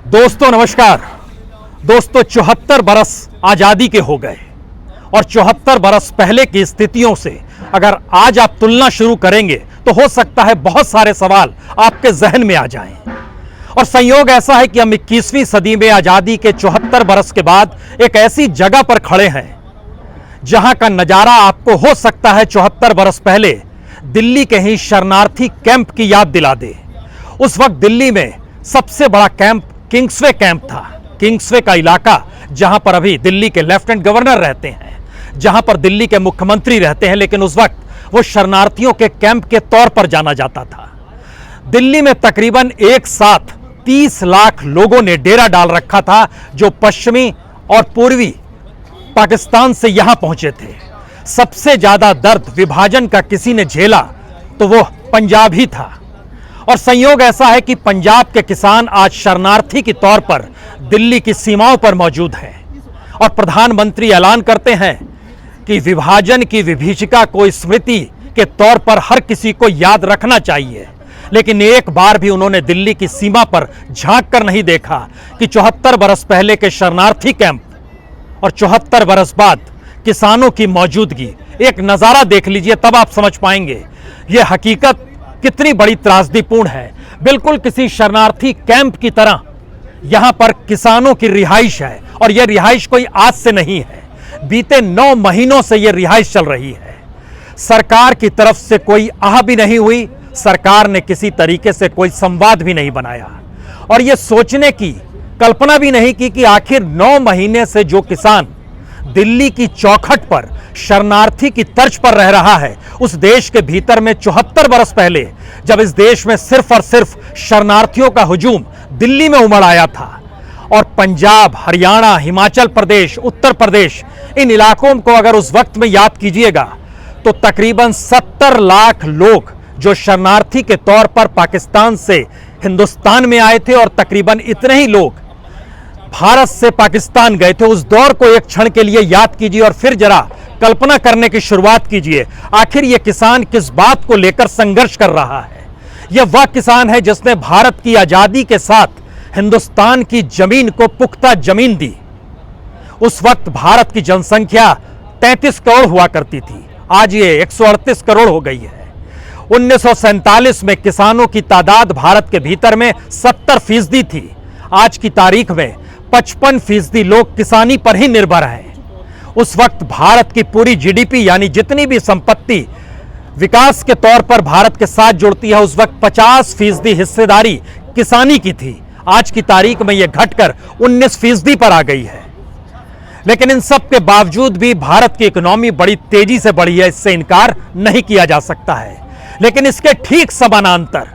दोस्तों नमस्कार। दोस्तों 74 बरस आजादी के हो गए और 74 बरस पहले की स्थितियों से अगर आज आप तुलना शुरू करेंगे तो हो सकता है बहुत सारे सवाल आपके जहन में आ जाएं। और संयोग ऐसा है कि हम 21वीं सदी में आजादी के 74 बरस के बाद एक ऐसी जगह पर खड़े हैं जहां का नजारा आपको हो सकता है 74 बरस पहले दिल्ली के ही शरणार्थी कैंप की याद दिला दे। उस वक्त दिल्ली में सबसे बड़ा कैंप किंग्सवे कैंप था। किंग्सवे का इलाका जहां पर अभी दिल्ली के लेफ्टिनेंट गवर्नर रहते हैं, जहां पर दिल्ली के मुख्यमंत्री रहते हैं, लेकिन उस वक्त वो शरणार्थियों के कैंप के तौर पर जाना जाता था। दिल्ली में तकरीबन एक साथ 30 लाख लोगों ने डेरा डाल रखा था जो पश्चिमी और पूर्वी पाकिस्तान से यहां पहुंचे थे। सबसे ज्यादा दर्द विभाजन का किसी ने झेला तो वो पंजाब ही था। और संयोग ऐसा है कि पंजाब के किसान आज शरणार्थी के तौर पर दिल्ली की सीमाओं पर मौजूद हैं और प्रधानमंत्री ऐलान करते हैं कि विभाजन की विभीषिका को स्मृति के तौर पर हर किसी को याद रखना चाहिए। लेकिन एक बार भी उन्होंने दिल्ली की सीमा पर झांक कर नहीं देखा कि 74 बरस पहले के शरणार्थी कैंप और 74 बरस बाद किसानों की मौजूदगी। एक नजारा देख लीजिए, तब आप समझ पाएंगे यह हकीकत कितनी बड़ी त्रासदीपूर्ण है। बिल्कुल किसी शरणार्थी कैंप की तरह यहां पर किसानों की रिहाइश है और यह रिहाइश कोई आज से नहीं है, बीते 9 महीनों से यह रिहाइश चल रही है। सरकार की तरफ से कोई आह भी नहीं हुई, सरकार ने किसी तरीके से कोई संवाद भी नहीं बनाया और यह सोचने की कल्पना भी नहीं की कि आखिर 9 महीने से जो किसान दिल्ली की चौखट पर शरणार्थी की तर्ज पर रह रहा है, उस देश के भीतर में 74 बरस पहले जब इस देश में सिर्फ और सिर्फ शरणार्थियों का हुजूम दिल्ली में उमड़ आया था और पंजाब, हरियाणा, हिमाचल प्रदेश, उत्तर प्रदेश, इन इलाकों को अगर उस वक्त में याद कीजिएगा तो तकरीबन 70 लाख लोग जो शरणार्थी के तौर पर पाकिस्तान से हिंदुस्तान में आए थे और तकरीबन इतने ही लोग भारत से पाकिस्तान गए थे। उस दौर को एक क्षण के लिए याद कीजिए और फिर जरा कल्पना करने की शुरुआत कीजिए, आखिर यह किसान किस बात को लेकर संघर्ष कर रहा है। यह वह किसान है जिसने भारत की आजादी के साथ हिंदुस्तान की जमीन को पुख्ता जमीन दी। उस वक्त भारत की जनसंख्या 33 करोड़ हुआ करती थी, आज ये 138 करोड़ हो गई है। 1947 में किसानों की तादाद भारत के भीतर में 70% थी, आज की तारीख में 55% लोग किसानी पर ही निर्भर हैं। उस वक्त भारत की पूरी जीडीपी यानी जितनी भी संपत्ति विकास के तौर पर भारत के साथ जुड़ती है, उस वक्त 50% हिस्सेदारी किसानी की थी। आज की तारीख में यह घटकर 19% पर आ गई है। लेकिन इन सब के बावजूद भी भारत की इकोनॉमी बड़ी तेजी से बढ़ी है, इससे इनकार नहीं किया जा सकता है। लेकिन इसके ठीक समानांतर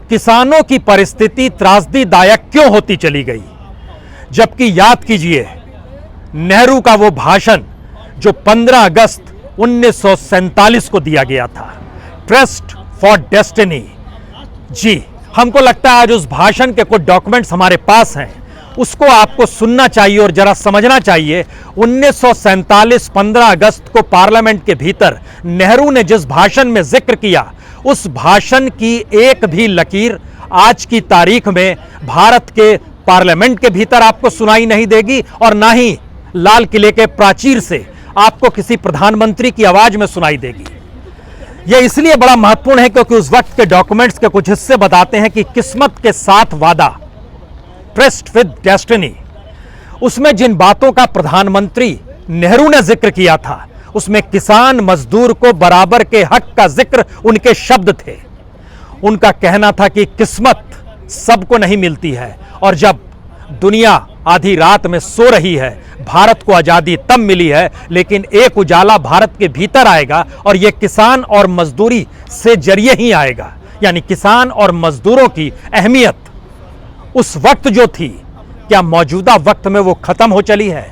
किसानों की परिस्थिति त्रासदीदायक क्यों होती चली गई? जबकि याद कीजिए नेहरू का वो भाषण जो 15 अगस्त 1947 को दिया गया था, ट्रस्ट फॉर डेस्टिनी। जी, हमको लगता है आज उस भाषण के कुछ डॉक्यूमेंट्स हमारे पास हैं, उसको आपको सुनना चाहिए और जरा समझना चाहिए। 1947 15 अगस्त को पार्लियामेंट के भीतर नेहरू ने जिस भाषण में जिक्र किया, उस भाषण की एक भी लकीर आज की तारीख में भारत के पार्लियामेंट के भीतर आपको सुनाई नहीं देगी और ना ही लाल किले के प्राचीर से आपको किसी प्रधानमंत्री की आवाज में सुनाई देगी। यह इसलिए बड़ा महत्वपूर्ण है क्योंकि उस वक्त के डॉक्यूमेंट्स के कुछ हिस्से बताते हैं कि किस्मत के साथ वादा, ट्रस्ट विद डेस्टिनी, उसमें जिन बातों का प्रधानमंत्री नेहरू ने जिक्र किया था उसमें किसान मजदूर को बराबर के हक का जिक्र उनके शब्द थे। उनका कहना था कि किस्मत सबको नहीं मिलती है और जब दुनिया आधी रात में सो रही है, भारत को आजादी तब मिली है, लेकिन एक उजाला भारत के भीतर आएगा और यह किसान और मजदूरी से जरिए ही आएगा। यानी किसान और मजदूरों की अहमियत उस वक्त जो थी, क्या मौजूदा वक्त में वो खत्म हो चली है?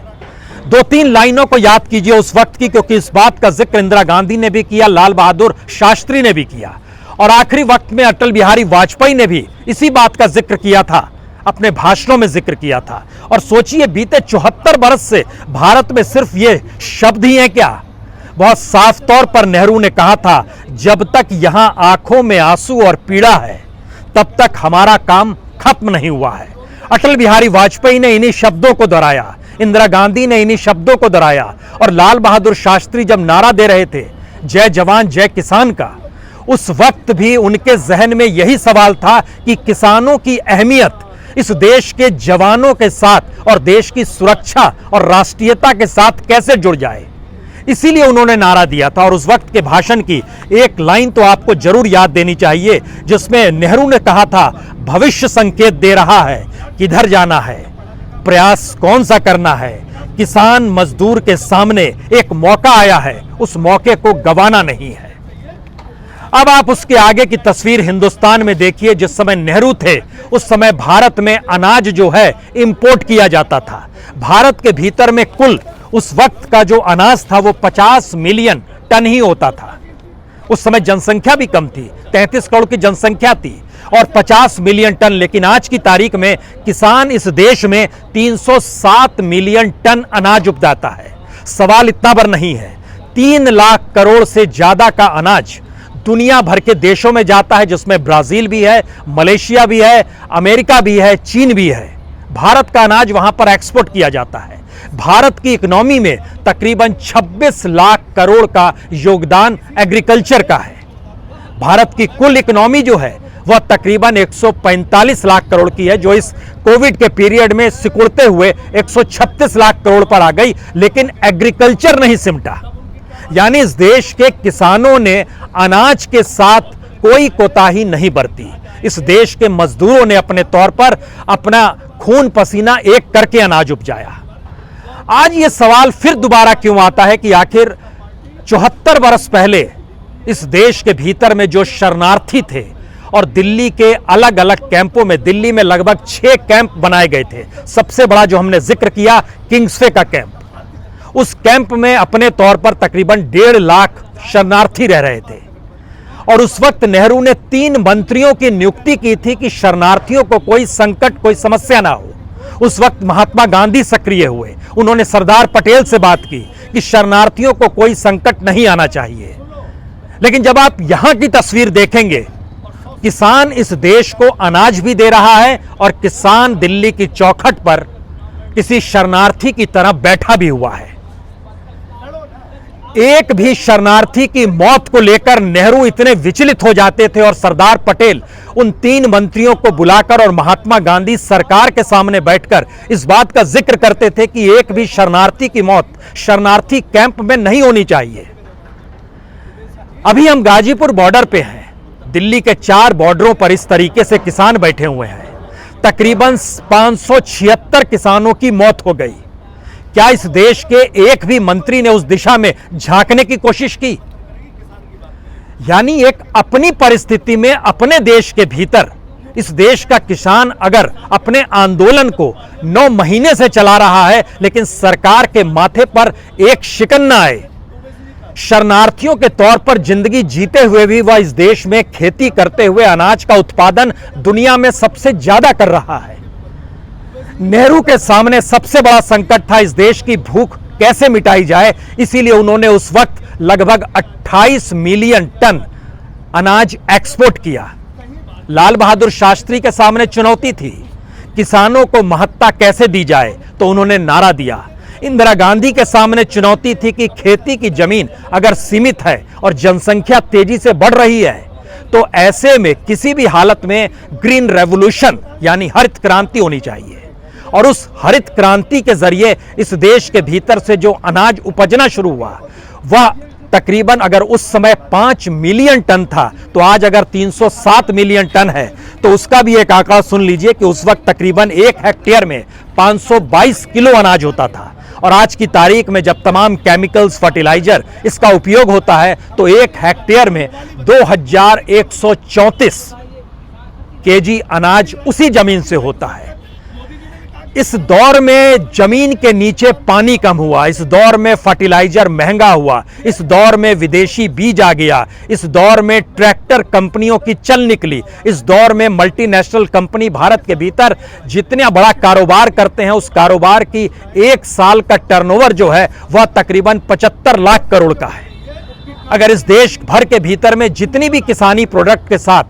2-3 लाइनों को याद कीजिए उस वक्त की, क्योंकि इस बात का जिक्र इंदिरा गांधी ने भी किया, लाल बहादुर शास्त्री ने भी किया और आखिरी वक्त में अटल बिहारी वाजपेयी ने भी इसी बात का जिक्र किया था, अपने भाषणों में जिक्र किया था। और सोचिए बीते 74 बरस से भारत में सिर्फ ये शब्द ही हैं क्या? बहुत साफ तौर पर नेहरू ने कहा था, जब तक यहां आंखों में आंसू और पीड़ा है तब तक हमारा काम खत्म नहीं हुआ है। अटल बिहारी वाजपेयी ने इन्हीं शब्दों को दोहराया, इंदिरा गांधी ने इन्हीं शब्दों को दोहराया, और लाल बहादुर शास्त्री जब नारा दे रहे थे जय जवान जय किसान का, उस वक्त भी उनके जहन में यही सवाल था कि किसानों की अहमियत इस देश के जवानों के साथ और देश की सुरक्षा और राष्ट्रीयता के साथ कैसे जुड़ जाए। इसीलिए उन्होंने नारा दिया था। और उस वक्त के भाषण की एक लाइन तो आपको जरूर याद देनी चाहिए, जिसमें नेहरू ने कहा था, भविष्य संकेत दे रहा है, किधर जाना है, प्रयास कौन सा करना है, किसान मजदूर के सामने एक मौका आया है, उस मौके को गंवाना नहीं है। अब आप उसके आगे की तस्वीर हिंदुस्तान में देखिए। जिस समय नेहरू थे उस समय भारत में अनाज जो है इंपोर्ट किया जाता था। भारत के भीतर में कुल उस वक्त का जो अनाज था वो 50 मिलियन टन ही होता था। उस समय जनसंख्या भी कम थी, 33 करोड़ की जनसंख्या थी और 50 मिलियन टन। लेकिन आज की तारीख में किसान इस देश में 307 मिलियन टन अनाज उपजाता है। सवाल इतना पर नहीं है, 3 लाख करोड़ से ज्यादा का अनाज दुनिया भर के देशों में जाता है, जिसमें ब्राजील भी है, मलेशिया भी है, अमेरिका भी है, चीन भी है। भारत का अनाज वहां पर एक्सपोर्ट किया जाता है। भारत की इकोनॉमी में तकरीबन 26 लाख करोड़ का योगदान एग्रीकल्चर का है। भारत की कुल इकोनॉमी जो है वह तकरीबन 145 लाख करोड़ की है, जो इस कोविड के पीरियड में सिकुड़ते हुए 136 लाख करोड़ पर आ गई। लेकिन एग्रीकल्चर नहीं सिमटा, यानी इस देश के किसानों ने अनाज के साथ कोई कोताही नहीं बरती। इस देश के मजदूरों ने अपने तौर पर अपना खून पसीना एक करके अनाज उपजाया। आज ये सवाल फिर दोबारा क्यों आता है कि आखिर 74 वर्ष पहले इस देश के भीतर में जो शरणार्थी थे और दिल्ली के अलग अलग कैंपों में, दिल्ली में लगभग 6 कैंप बनाए गए थे। सबसे बड़ा जो हमने जिक्र किया किंग्सवे का कैंप, उस कैंप में अपने तौर पर तकरीबन 1.5 लाख शरणार्थी रह रहे थे। और उस वक्त नेहरू ने 3 मंत्रियों की नियुक्ति की थी कि शरणार्थियों को कोई संकट, कोई समस्या ना हो। उस वक्त महात्मा गांधी सक्रिय हुए, उन्होंने सरदार पटेल से बात की कि शरणार्थियों को कोई संकट नहीं आना चाहिए। लेकिन जब आप यहां की तस्वीर देखेंगे, किसान इस देश को अनाज भी दे रहा है और किसान दिल्ली की चौखट पर किसी शरणार्थी की तरह बैठा भी हुआ है। एक भी शरणार्थी की मौत को लेकर नेहरू इतने विचलित हो जाते थे और सरदार पटेल उन 3 मंत्रियों को बुलाकर और महात्मा गांधी सरकार के सामने बैठकर इस बात का जिक्र करते थे कि एक भी शरणार्थी की मौत शरणार्थी कैंप में नहीं होनी चाहिए। अभी हम गाजीपुर बॉर्डर पे हैं। दिल्ली के 4 बॉर्डरों पर इस तरीके से किसान बैठे हुए हैं। तकरीबन 576 किसानों की मौत हो गई। क्या इस देश के एक भी मंत्री ने उस दिशा में झांकने की कोशिश की? यानी एक अपनी परिस्थिति में अपने देश के भीतर इस देश का किसान अगर अपने आंदोलन को 9 महीने से चला रहा है, लेकिन सरकार के माथे पर एक शिकन न आए, शरणार्थियों के तौर पर जिंदगी जीते हुए भी वह इस देश में खेती करते हुए अनाज का उत्पादन दुनिया में सबसे ज्यादा कर रहा है। नेहरू के सामने सबसे बड़ा संकट था इस देश की भूख कैसे मिटाई जाए। इसीलिए उन्होंने उस वक्त लगभग 28 मिलियन टन अनाज एक्सपोर्ट किया। लाल बहादुर शास्त्री के सामने चुनौती थी, किसानों को महत्ता कैसे दी जाए, तो उन्होंने नारा दिया। इंदिरा गांधी के सामने चुनौती थी कि खेती की जमीन अगर सीमित है और जनसंख्या तेजी से बढ़ रही है, तो ऐसे में किसी भी हालत में ग्रीन रेवोल्यूशन यानी हरित क्रांति होनी चाहिए। और उस हरित क्रांति के जरिए इस देश के भीतर से जो अनाज उपजना शुरू हुआ वह तकरीबन अगर उस समय 5 मिलियन टन था, तो आज अगर 307 मिलियन टन है, तो उसका भी एक आंकड़ा सुन लीजिए कि उस वक्त तकरीबन 1 हेक्टेयर में 522 किलो अनाज होता था। और आज की तारीख में जब तमाम केमिकल्स, फर्टिलाइजर इसका उपयोग होता है, तो 1 हेक्टेयर में 2134 केजी अनाज उसी जमीन से होता है। इस दौर में जमीन के नीचे पानी कम हुआ, इस दौर में फर्टिलाइजर महंगा हुआ, इस दौर में विदेशी बीज आ गया, इस दौर में ट्रैक्टर कंपनियों की चल निकली, इस दौर में मल्टीनेशनल कंपनी भारत के भीतर जितना बड़ा कारोबार करते हैं, उस कारोबार की 1 साल का टर्नओवर जो है वह तकरीबन 75 लाख करोड़ का है। अगर इस देश भर के भीतर में जितनी भी किसानी प्रोडक्ट के साथ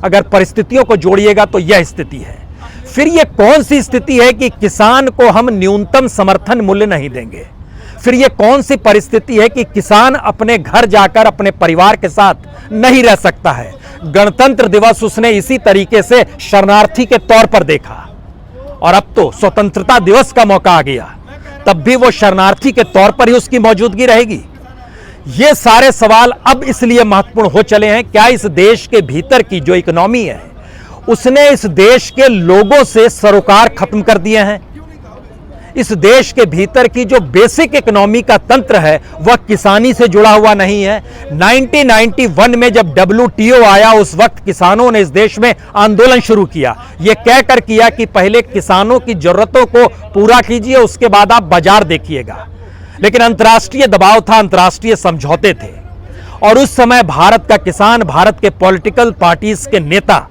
अगर परिस्थितियों को जोड़िएगा तो यह स्थिति है। फिर ये कौन सी स्थिति है कि किसान को हम न्यूनतम समर्थन मूल्य नहीं देंगे? फिर ये कौन सी परिस्थिति है कि किसान अपने घर जाकर अपने परिवार के साथ नहीं रह सकता है? गणतंत्र दिवस उसने इसी तरीके से शरणार्थी के तौर पर देखा, और अब तो स्वतंत्रता दिवस का मौका आ गया, तब भी वो शरणार्थी के तौर पर ही उसकी मौजूदगी रहेगी। ये सारे सवाल अब इसलिए महत्वपूर्ण हो चले हैं, क्या इस देश के भीतर की जो इकोनॉमी है उसने इस देश के लोगों से सरोकार खत्म कर दिए हैं। इस देश के भीतर की जो बेसिक इकोनॉमी का तंत्र है वह किसानी से जुड़ा हुआ नहीं है। 1991 में जब WTO आया, उस वक्त किसानों ने इस देश में आंदोलन शुरू किया, यह कहकर किया कि पहले किसानों की जरूरतों को पूरा कीजिए, उसके बाद आप बाजार देखिएगा। लेकिन अंतर्राष्ट्रीय दबाव था, अंतर्राष्ट्रीय समझौते थे, और उस समय भारत का किसान, भारत के पॉलिटिकल पार्टीज के नेता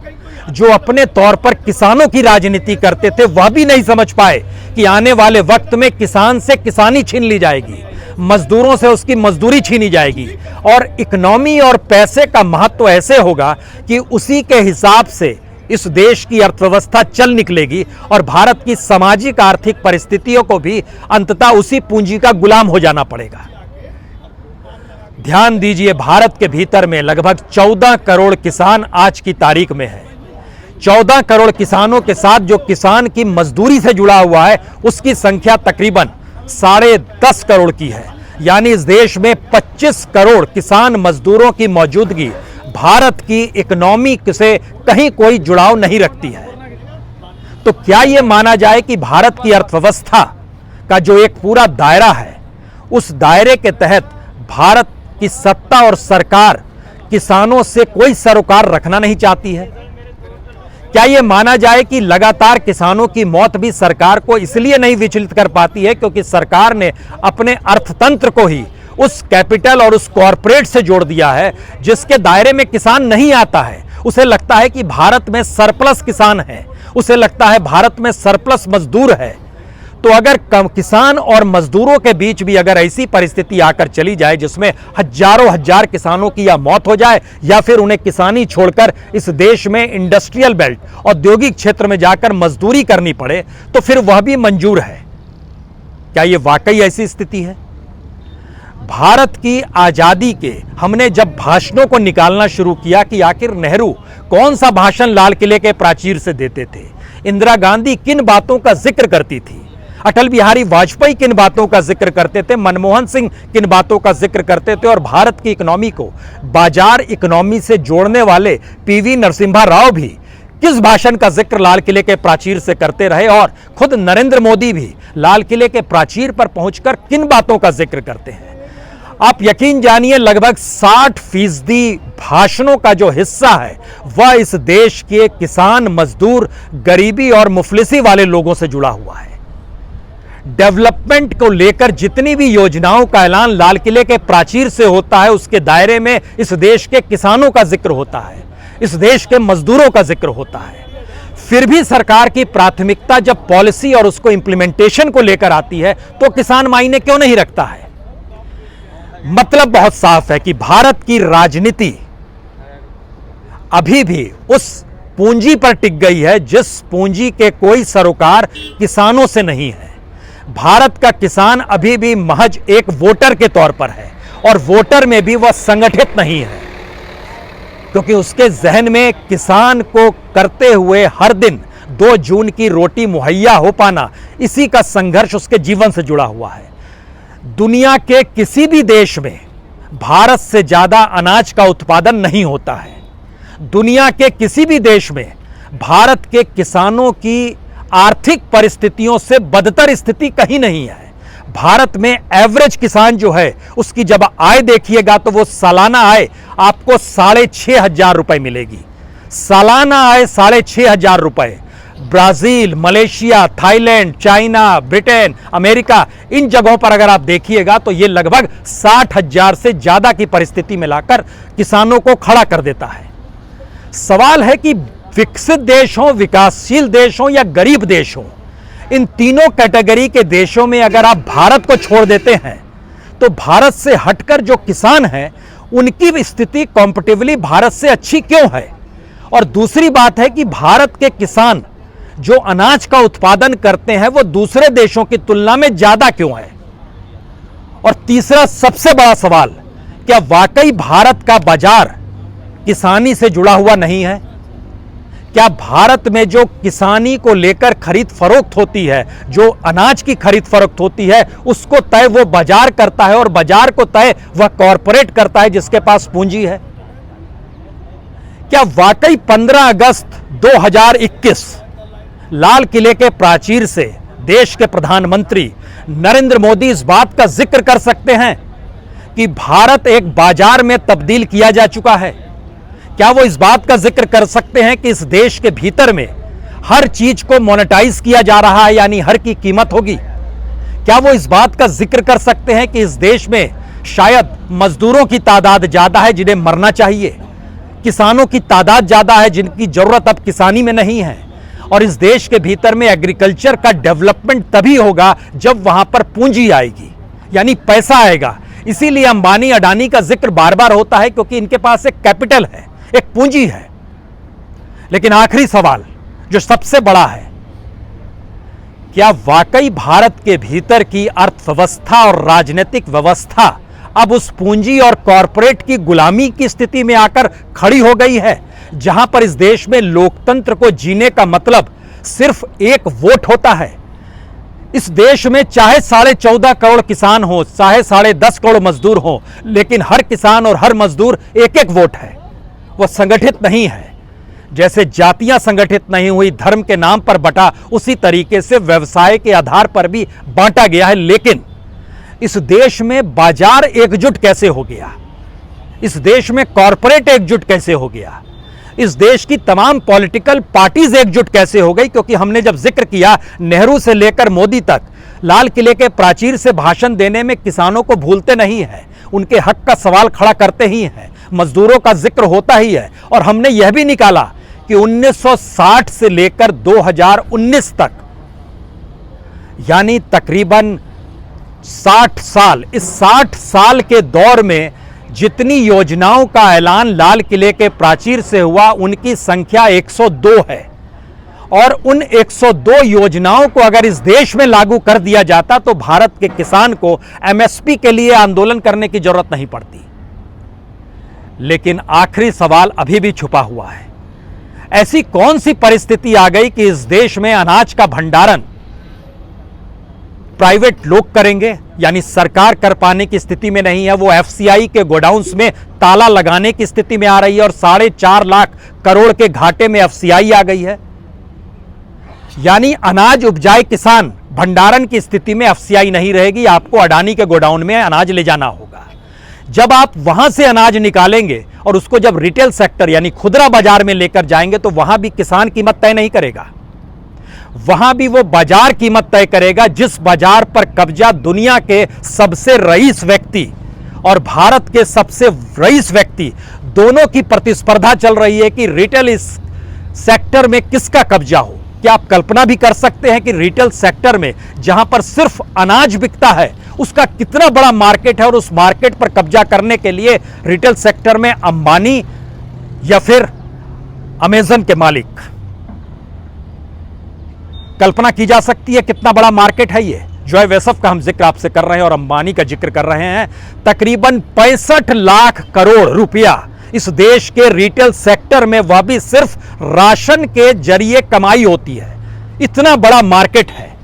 जो अपने तौर पर किसानों की राजनीति करते थे, वह भी नहीं समझ पाए कि आने वाले वक्त में किसान से किसानी छीन ली जाएगी, मजदूरों से उसकी मजदूरी छीनी जाएगी, और इकोनॉमी और पैसे का महत्व ऐसे होगा कि उसी के हिसाब से इस देश की अर्थव्यवस्था चल निकलेगी, और भारत की सामाजिक आर्थिक परिस्थितियों को भी अंततः उसी पूंजी का गुलाम हो जाना पड़ेगा। ध्यान दीजिए, भारत के भीतर में लगभग 14 करोड़ किसान आज की तारीख में है। 14 करोड़ किसानों के साथ जो किसान की मजदूरी से जुड़ा हुआ है उसकी संख्या तकरीबन 10.5 करोड़ की है। यानी इस देश में 25 करोड़ किसान मजदूरों की मौजूदगी भारत की इकोनॉमी से कहीं कोई जुड़ाव नहीं रखती है। तो क्या यह माना जाए कि भारत की अर्थव्यवस्था का जो एक पूरा दायरा है, उस दायरे के तहत भारत की सत्ता और सरकार किसानों से कोई सरोकार रखना नहीं चाहती है? क्या यह माना जाए कि लगातार किसानों की मौत भी सरकार को इसलिए नहीं विचलित कर पाती है क्योंकि सरकार ने अपने अर्थतंत्र को ही उस कैपिटल और उस कॉरपोरेट से जोड़ दिया है जिसके दायरे में किसान नहीं आता है? उसे लगता है कि भारत में सरप्लस किसान है, उसे लगता है भारत में सरप्लस मजदूर है। तो अगर किसान और मजदूरों के बीच भी अगर ऐसी परिस्थिति आकर चली जाए जिसमें हजारों हजार किसानों की या मौत हो जाए या फिर उन्हें किसानी छोड़कर इस देश में इंडस्ट्रियल बेल्ट, औद्योगिक क्षेत्र में जाकर मजदूरी करनी पड़े, तो फिर वह भी मंजूर है? क्या यह वाकई ऐसी स्थिति है? भारत की आजादी के हमने जब भाषणों को निकालना शुरू किया कि आखिर नेहरू कौन सा भाषण लाल किले के प्राचीर से देते थे, इंदिरा गांधी किन बातों का जिक्र करती थी, अटल बिहारी वाजपेयी किन बातों का जिक्र करते थे, मनमोहन सिंह किन बातों का जिक्र करते थे, और भारत की इकोनॉमी को बाजार इकोनॉमी से जोड़ने वाले PV नरसिम्हा राव भी किस भाषण का जिक्र लाल किले के प्राचीर से करते रहे, और खुद नरेंद्र मोदी भी लाल किले के प्राचीर पर पहुंचकर किन बातों का जिक्र करते हैं? आप यकीन जानिए, लगभग 60% भाषणों का जो हिस्सा है वह इस देश के किसान, मजदूर, गरीबी और मुफलिसी वाले लोगों से जुड़ा हुआ है। डेवलपमेंट को लेकर जितनी भी योजनाओं का ऐलान लाल किले के प्राचीर से होता है, उसके दायरे में इस देश के किसानों का जिक्र होता है, इस देश के मजदूरों का जिक्र होता है। फिर भी सरकार की प्राथमिकता जब पॉलिसी और उसको इंप्लीमेंटेशन को लेकर आती है तो किसान मायने क्यों नहीं रखता है? मतलब बहुत साफ है कि भारत की राजनीति अभी भी उस पूंजी पर टिक गई है जिस पूंजी के कोई सरोकार किसानों से नहीं है। भारत का किसान अभी भी महज एक वोटर के तौर पर है, और वोटर में भी वह संगठित नहीं है, क्योंकि उसके जहन में किसान को करते हुए हर दिन 2 जून की रोटी मुहैया हो पाना, इसी का संघर्ष उसके जीवन से जुड़ा हुआ है। दुनिया के किसी भी देश में भारत से ज्यादा अनाज का उत्पादन नहीं होता है। दुनिया के किसी भी देश में भारत के किसानों की आर्थिक परिस्थितियों से बदतर स्थिति कहीं नहीं है। भारत में एवरेज किसान जो है उसकी जब आय देखिएगा तो वो सालाना आय आपको 6,500 रुपए मिलेगी। सालाना आय 6,500 रुपए। Brazil, Malaysia, Thailand, China, Britain, America, इन जगहों पर अगर आप देखिएगा तो ये लगभग 60,000 से ज्यादा की परिस्थिति में लाकर किसानों को खड़ा कर देता है। सवाल है कि विकसित देश हो, विकासशील देश हो या गरीब देश हो, इन तीनों कैटेगरी के देशों में अगर आप भारत को छोड़ देते हैं तो भारत से हटकर जो किसान हैं उनकी स्थिति कॉम्पैरेटिवली भारत से अच्छी क्यों है? और दूसरी बात है कि भारत के किसान जो अनाज का उत्पादन करते हैं वो दूसरे देशों की तुलना में ज्यादा क्यों है? और तीसरा सबसे बड़ा सवाल, क्या वाकई भारत का बाजार किसानी से जुड़ा हुआ नहीं है? क्या भारत में जो किसानी को लेकर खरीद फरोख्त होती है, जो अनाज की खरीद फरोख्त होती है, उसको तय वो बाजार करता है और बाजार को तय वह कॉरपोरेट करता है जिसके पास पूंजी है? क्या वाकई 15 अगस्त 2021 लाल किले के प्राचीर से देश के प्रधानमंत्री नरेंद्र मोदी इस बात का जिक्र कर सकते हैं कि भारत एक बाजार में तब्दील किया जा चुका है? क्या वो इस बात का जिक्र कर सकते हैं कि इस देश के भीतर में हर चीज को मोनेटाइज किया जा रहा है, यानी हर की कीमत होगी? क्या वो इस बात का जिक्र कर सकते हैं कि इस देश में शायद मजदूरों की तादाद ज्यादा है जिन्हें मरना चाहिए, किसानों की तादाद ज्यादा है जिनकी जरूरत अब किसानी में नहीं है, और इस देश के भीतर में एग्रीकल्चर का डेवलपमेंट तभी होगा जब वहां पर पूंजी आएगी, यानी पैसा आएगा? इसीलिए अंबानी अडानी का जिक्र बार बार होता है, क्योंकि इनके पास एक कैपिटल है, एक पूंजी है। लेकिन आखिरी सवाल जो सबसे बड़ा है, क्या वाकई भारत के भीतर की अर्थव्यवस्था और राजनीतिक व्यवस्था अब उस पूंजी और कॉरपोरेट की गुलामी की स्थिति में आकर खड़ी हो गई है, जहां पर इस देश में लोकतंत्र को जीने का मतलब सिर्फ एक वोट होता है? इस देश में चाहे 14.5 करोड़ किसान हो, चाहे 10.5 करोड़ मजदूर हो, लेकिन हर किसान और हर मजदूर एक एक वोट है, वह संगठित नहीं है। जैसे जातियां संगठित नहीं हुई, धर्म के नाम पर बटा, उसी तरीके से व्यवसाय के आधार पर भी बांटा गया है। लेकिन इस देश में बाजार एकजुट कैसे हो गया? इस देश में कॉरपोरेट एकजुट कैसे हो गया? इस देश की तमाम पॉलिटिकल पार्टीज एकजुट कैसे हो गई? क्योंकि हमने जब जिक्र किया, नेहरू से लेकर मोदी तक लाल किले के प्राचीर से भाषण देने में किसानों को भूलते नहीं है, उनके हक का सवाल खड़ा करते ही हैं, मजदूरों का जिक्र होता ही है। और हमने यह भी निकाला कि 1960 से लेकर 2019 तक, यानी तकरीबन 60 साल, इस 60 साल के दौर में जितनी योजनाओं का ऐलान लाल किले के प्राचीर से हुआ, उनकी संख्या 102 है। और उन 102 योजनाओं को अगर इस देश में लागू कर दिया जाता तो भारत के किसान को एमएसपी के लिए आंदोलन करने की जरूरत नहीं पड़ती। लेकिन आखिरी सवाल अभी भी छुपा हुआ है, ऐसी कौन सी परिस्थिति आ गई कि इस देश में अनाज का भंडारण प्राइवेट लोग करेंगे, यानी सरकार कर पाने की स्थिति में नहीं है, वो एफसीआई के गोडाउन्स में ताला लगाने की स्थिति में आ रही है और 4.5 लाख करोड़ के घाटे में एफसीआई आ गई है। यानी अनाज उपजाए किसान भंडारण की स्थिति में एफसीआई नहीं रहेगी, आपको अडानी के गोडाउन में अनाज ले जाना होगा। जब आप वहां से अनाज निकालेंगे और उसको जब रिटेल सेक्टर यानी खुदरा बाजार में लेकर जाएंगे तो वहां भी किसान कीमत तय नहीं करेगा, वहां भी वो बाजार कीमत तय करेगा, जिस बाजार पर कब्जा दुनिया के सबसे रईस व्यक्ति और भारत के सबसे रईस व्यक्ति दोनों की प्रतिस्पर्धा चल रही है कि रिटेल इस सेक्टर में किसका कब्जा हो। क्या आप कल्पना भी कर सकते हैं कि रिटेल सेक्टर में जहां पर सिर्फ अनाज बिकता है उसका कितना बड़ा मार्केट है, और उस मार्केट पर कब्जा करने के लिए रिटेल सेक्टर में अंबानी या फिर अमेजन के मालिक, कल्पना की जा सकती है कितना बड़ा मार्केट है ये। जॉय वेसफ का हम जिक्र आपसे कर रहे हैं और अंबानी का जिक्र कर रहे हैं। तकरीबन 65 लाख करोड़ रुपया इस देश के रिटेल सेक्टर में, वह भी सिर्फ राशन के जरिए कमाई होती है। इतना बड़ा मार्केट है।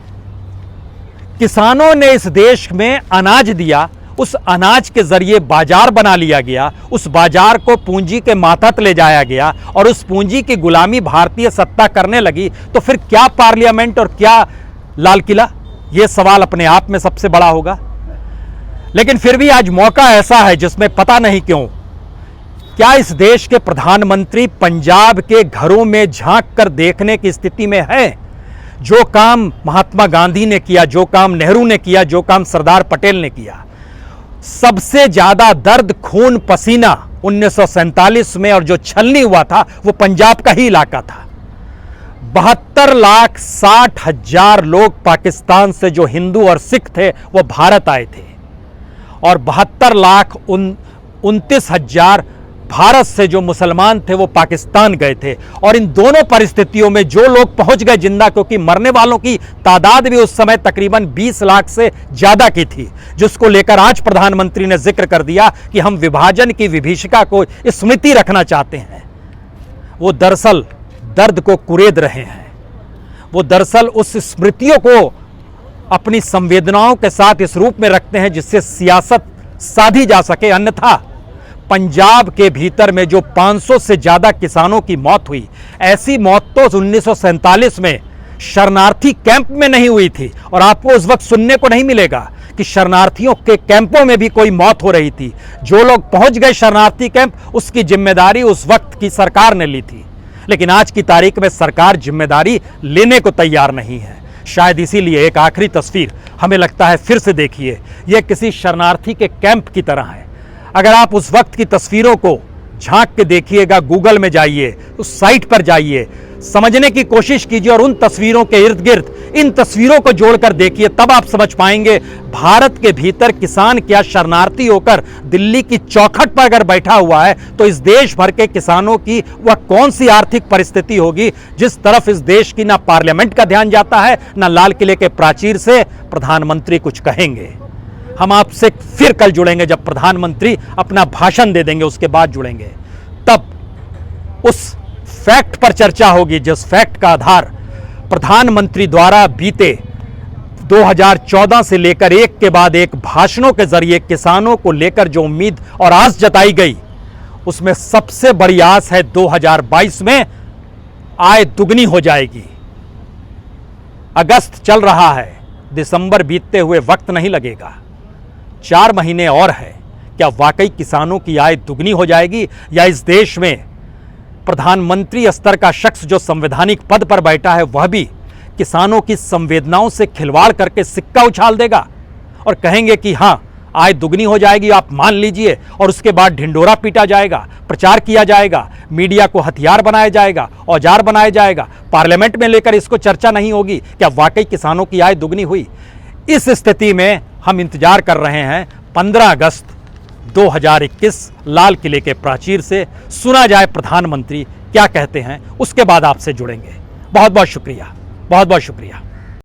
किसानों ने इस देश में अनाज दिया, उस अनाज के जरिए बाजार बना लिया गया, उस बाजार को पूंजी के मातहत ले जाया गया और उस पूंजी की गुलामी भारतीय सत्ता करने लगी। तो फिर क्या पार्लियामेंट और क्या लाल किला? यह सवाल अपने आप में सबसे बड़ा होगा। लेकिन फिर भी आज मौका ऐसा है जिसमें पता नहीं क्यों, क्या इस देश के प्रधानमंत्री पंजाब के घरों में झांक कर देखने की स्थिति में है? जो काम महात्मा गांधी ने किया, जो काम नेहरू ने किया, जो काम सरदार पटेल ने किया, सबसे ज्यादा दर्द, खून, पसीना 1947 में और जो छलनी हुआ था वो पंजाब का ही इलाका था। 72,60,000 लोग पाकिस्तान से जो हिंदू और सिख थे वो भारत आए थे और 72,29,000 भारत से जो मुसलमान थे वो पाकिस्तान गए थे। और इन दोनों परिस्थितियों में जो लोग पहुंच गए जिंदा, क्योंकि मरने वालों की तादाद भी उस समय तकरीबन 20 लाख से ज्यादा की थी, जिसको लेकर आज प्रधानमंत्री ने जिक्र कर दिया कि हम विभाजन की विभीषिका को स्मृति रखना चाहते हैं। वो दरअसल दर्द को कुरेद रहे हैं। वो दरअसल उस स्मृतियों को अपनी संवेदनाओं के साथ इस रूप में रखते हैं जिससे सियासत साधी जा सके। अन्यथा पंजाब के भीतर में जो 500 से ज्यादा किसानों की मौत हुई, ऐसी मौत तो 1947 में शरणार्थी कैंप में नहीं हुई थी। और आपको उस वक्त सुनने को नहीं मिलेगा कि शरणार्थियों के कैंपों में भी कोई मौत हो रही थी। जो लोग पहुंच गए शरणार्थी कैंप, उसकी जिम्मेदारी उस वक्त की सरकार ने ली थी। लेकिन आज की तारीख में सरकार जिम्मेदारी लेने को तैयार नहीं है। शायद इसीलिए एक आखिरी तस्वीर हमें लगता है फिर से देखिए, यह किसी शरणार्थी के कैंप की तरह है। अगर आप उस वक्त की तस्वीरों को झांक के देखिएगा, गूगल में जाइए, उस साइट पर जाइए, समझने की कोशिश कीजिए और उन तस्वीरों के इर्द गिर्द इन तस्वीरों को जोड़कर देखिए, तब आप समझ पाएंगे भारत के भीतर किसान क्या शरणार्थी होकर दिल्ली की चौखट पर अगर बैठा हुआ है तो इस देश भर के किसानों की वह कौन सी आर्थिक परिस्थिति होगी, जिस तरफ इस देश की ना पार्लियामेंट का ध्यान जाता है, ना लाल किले के प्राचीर से प्रधानमंत्री कुछ कहेंगे। हम आपसे फिर कल जुड़ेंगे जब प्रधानमंत्री अपना भाषण दे देंगे, उसके बाद जुड़ेंगे। तब उस फैक्ट पर चर्चा होगी जिस फैक्ट का आधार प्रधानमंत्री द्वारा बीते 2014 से लेकर एक के बाद एक भाषणों के जरिए किसानों को लेकर जो उम्मीद और आस जताई गई, उसमें सबसे बड़ी आस है 2022 में आय दुगनी हो जाएगी। अगस्त चल रहा है, दिसंबर बीतते हुए वक्त नहीं लगेगा, 4 महीने और है। क्या वाकई किसानों की आय दुगनी हो जाएगी, या इस देश में प्रधानमंत्री स्तर का शख्स जो संवैधानिक पद पर बैठा है वह भी किसानों की संवेदनाओं से खिलवाड़ करके सिक्का उछाल देगा और कहेंगे कि हाँ आय दुगनी हो जाएगी, आप मान लीजिए, और उसके बाद ढिंडोरा पीटा जाएगा, प्रचार किया जाएगा, मीडिया को हथियार बनाया जाएगा, औजार बनाया जाएगा, पार्लियामेंट में लेकर इसको चर्चा नहीं होगी क्या वाकई किसानों की आय दुगनी हुई। इस स्थिति में हम इंतजार कर रहे हैं 15 अगस्त 2021 लाल किले के प्राचीर से सुना जाए प्रधानमंत्री क्या कहते हैं, उसके बाद आपसे जुड़ेंगे। बहुत बहुत शुक्रिया, बहुत बहुत शुक्रिया।